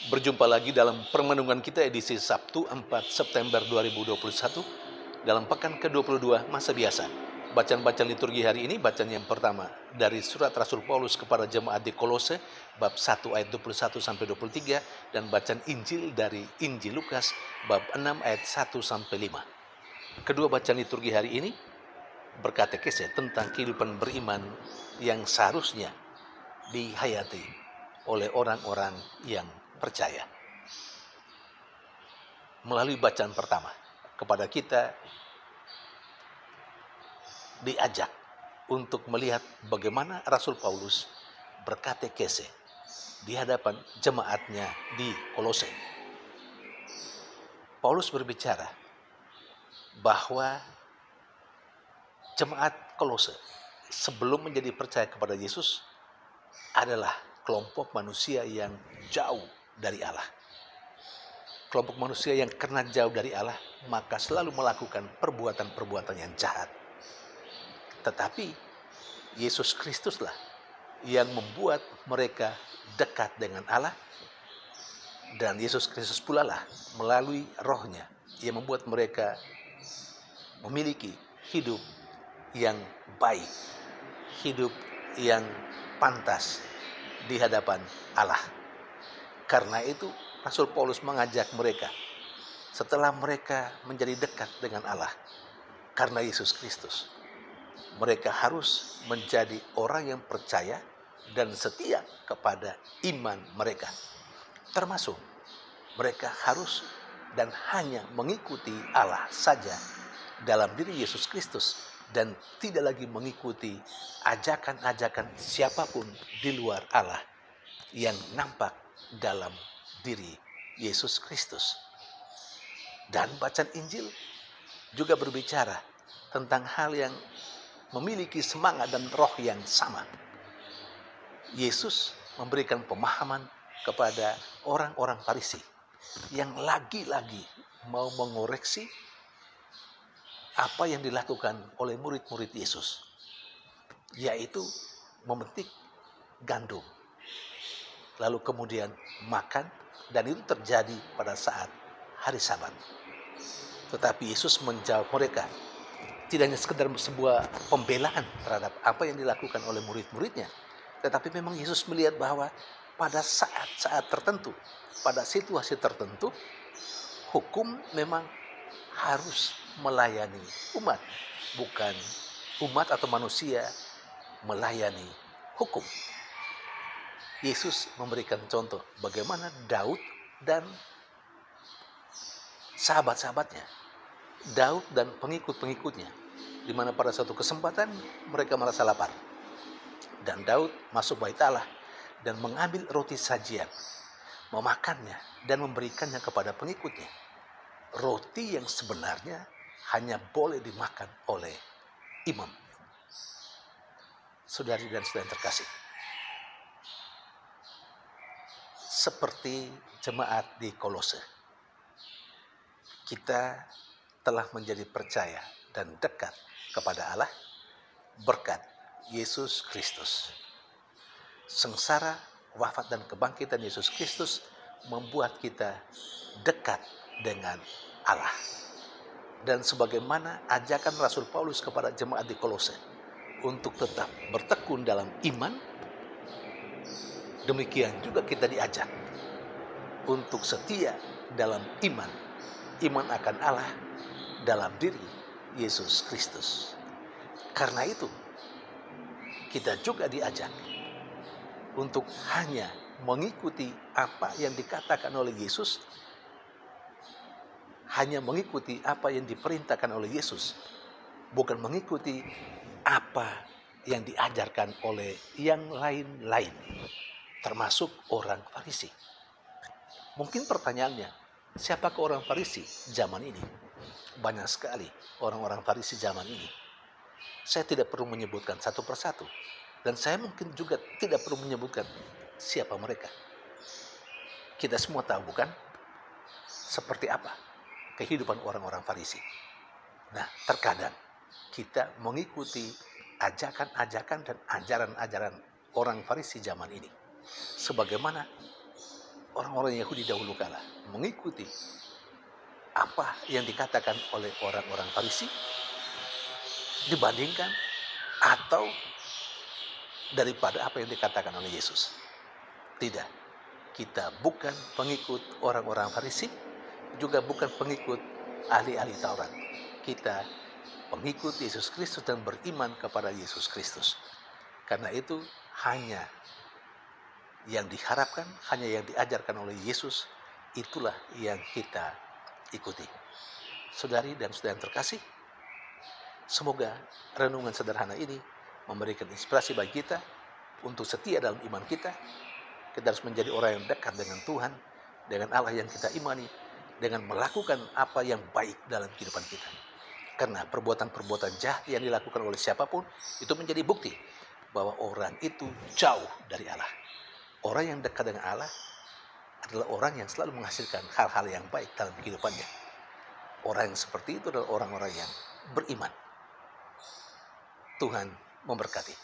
Berjumpa lagi dalam permenungan kita edisi Sabtu 4 September 2021 dalam pekan ke-22 masa biasa. Bacaan-bacaan liturgi hari ini, bacaan yang pertama dari surat Rasul Paulus kepada jemaat di Kolose, bab 1 ayat 21-23, dan bacaan Injil dari Injil Lukas, bab 6 ayat 1-5. Kedua bacaan liturgi hari ini berkatekese tentang kehidupan beriman yang seharusnya dihayati oleh orang-orang yang percaya. Melalui bacaan pertama, kepada kita diajak untuk melihat bagaimana Rasul Paulus berkatekese di hadapan jemaatnya di Kolose. Paulus berbicara bahwa jemaat Kolose sebelum menjadi percaya kepada Yesus adalah kelompok manusia yang jauh dari Allah. Kelompok manusia yang karena jauh dari Allah, maka selalu melakukan perbuatan-perbuatan yang jahat. Tetapi Yesus Kristuslah yang membuat mereka dekat dengan Allah, dan Yesus Kristus pula lah melalui rohnya yang membuat mereka memiliki hidup yang baik, hidup yang pantas di hadapan Allah. Karena itu Rasul Paulus mengajak mereka, setelah mereka menjadi dekat dengan Allah karena Yesus Kristus, mereka harus menjadi orang yang percaya dan setia kepada iman mereka. Termasuk mereka harus dan hanya mengikuti Allah saja dalam diri Yesus Kristus, dan tidak lagi mengikuti ajakan-ajakan siapapun di luar Allah yang nampak dalam diri Yesus Kristus. Dan bacaan Injil juga berbicara tentang hal yang memiliki semangat dan roh yang sama. Yesus memberikan pemahaman kepada orang-orang Farisi yang lagi-lagi mau mengoreksi apa yang dilakukan oleh murid-murid Yesus, yaitu memetik gandum, lalu kemudian makan, dan itu terjadi pada saat hari Sabat. Tetapi Yesus menjawab mereka, tidak hanya sekedar sebuah pembelaan terhadap apa yang dilakukan oleh murid-muridnya, tetapi memang Yesus melihat bahwa pada saat-saat tertentu, pada situasi tertentu, hukum memang harus melayani umat, bukan umat atau manusia melayani hukum. Yesus memberikan contoh bagaimana Daud dan sahabat-sahabatnya, Daud dan pengikut-pengikutnya, di mana pada suatu kesempatan mereka merasa lapar. Dan Daud masuk bait Allah dan mengambil roti sajian, memakannya dan memberikannya kepada pengikutnya. Roti yang sebenarnya hanya boleh dimakan oleh imam. Saudari dan saudara terkasih, seperti jemaat di Kolose, kita telah menjadi percaya dan dekat kepada Allah berkat Yesus Kristus. Sengsara, wafat, dan kebangkitan Yesus Kristus membuat kita dekat dengan Allah. Dan sebagaimana ajakan Rasul Paulus kepada jemaat di Kolose untuk tetap bertekun dalam iman, demikian juga kita diajak untuk setia dalam iman akan Allah dalam diri Yesus Kristus. Karena itu kita juga diajak untuk hanya mengikuti apa yang dikatakan oleh Yesus, hanya mengikuti apa yang diperintahkan oleh Yesus, bukan mengikuti apa yang diajarkan oleh yang lain-lain, termasuk orang Farisi. Mungkin pertanyaannya, siapakah orang Farisi zaman ini? Banyak sekali orang-orang Farisi zaman ini. Saya tidak perlu menyebutkan satu persatu, dan saya mungkin juga tidak perlu menyebutkan siapa mereka. Kita semua tahu, bukan? Seperti apa kehidupan orang-orang Farisi. Nah, terkadang kita mengikuti ajakan-ajakan dan ajaran-ajaran orang Farisi zaman ini, sebagaimana orang-orang Yahudi dahulu kala mengikuti apa yang dikatakan oleh orang-orang Farisi dibandingkan atau daripada apa yang dikatakan oleh Yesus. Tidak, kita bukan pengikut orang-orang Farisi, juga bukan pengikut ahli-ahli Taurat. Kita pengikut Yesus Kristus dan beriman kepada Yesus Kristus. Karena itu hanya yang diharapkan, hanya yang diajarkan oleh Yesus, itulah yang kita ikuti. Saudari dan saudara yang terkasih, semoga renungan sederhana ini memberikan inspirasi bagi kita untuk setia dalam iman kita. Kita harus menjadi orang yang dekat dengan Tuhan, dengan Allah yang kita imani, dengan melakukan apa yang baik dalam kehidupan kita. Karena perbuatan-perbuatan jahat yang dilakukan oleh siapapun itu menjadi bukti bahwa orang itu jauh dari Allah. Orang yang dekat dengan Allah adalah orang yang selalu menghasilkan hal-hal yang baik dalam kehidupannya. Orang yang seperti itu adalah orang-orang yang beriman. Tuhan memberkati.